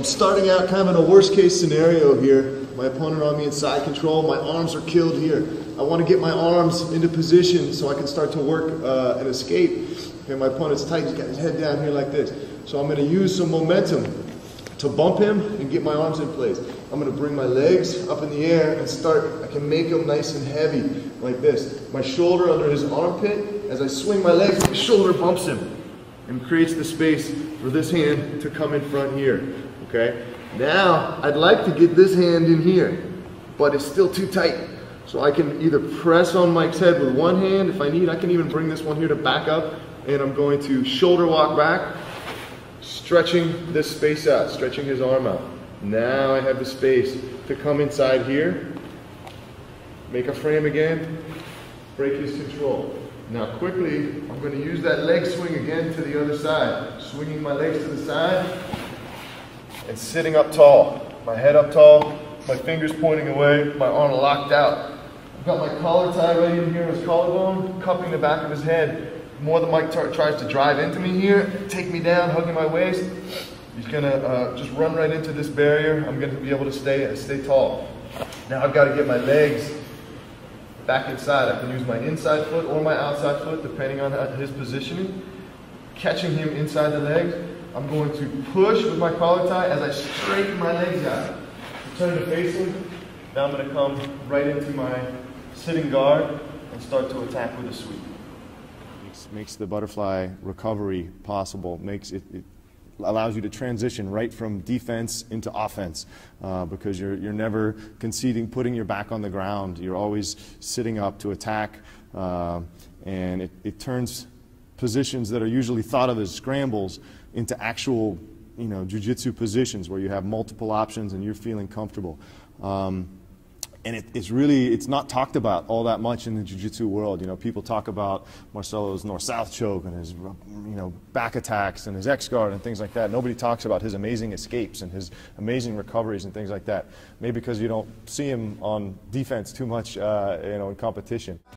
I'm starting out kind of in a worst case scenario here. My opponent on me in side control, my arms are killed here. I want to get my arms into position so I can start to work an escape. Okay, my opponent's tight, he's got his head down here like this. So I'm going to use some momentum to bump him and get my arms in place. I'm going to bring my legs up in the air and start, I can make them nice and heavy like this. My shoulder under his armpit, as I swing my legs, my shoulder bumps him and creates the space for this hand to come in front here, okay? Now, I'd like to get this hand in here, but it's still too tight. So I can either press on Mike's head with one hand, if I need, I can even bring this one here to back up, and I'm going to shoulder walk back, stretching this space out, stretching his arm out. Now I have the space to come inside here, make a frame again, break his control. Now quickly, I'm going to use that leg swing again to the other side. Swinging my legs to the side and sitting up tall. My head up tall, my fingers pointing away, my arm locked out. I've got my collar tied right in here, his collarbone, cupping the back of his head. The more that Mike tries to drive into me here, take me down, hugging my waist, he's going to just run right into this barrier. I'm going to be able to stay tall. Now I've got to get my legs back inside. I can use my inside foot or my outside foot, depending on his positioning. Catching him inside the legs, I'm going to push with my collar tie as I straighten my legs out. Turn to face him. Now I'm going to come right into my sitting guard and start to attack with a sweep. Makes the butterfly recovery possible, it allows you to transition right from defense into offense because you're never conceding, putting your back on the ground. You're always sitting up to attack, and it turns positions that are usually thought of as scrambles into actual, jiu-jitsu positions where you have multiple options and you're feeling comfortable. And it's not talked about all that much in the jiu-jitsu world. People talk about Marcelo's north-south choke and his, back attacks and his X-guard and things like that. Nobody talks about his amazing escapes and his amazing recoveries and things like that. Maybe because you don't see him on defense too much, in competition.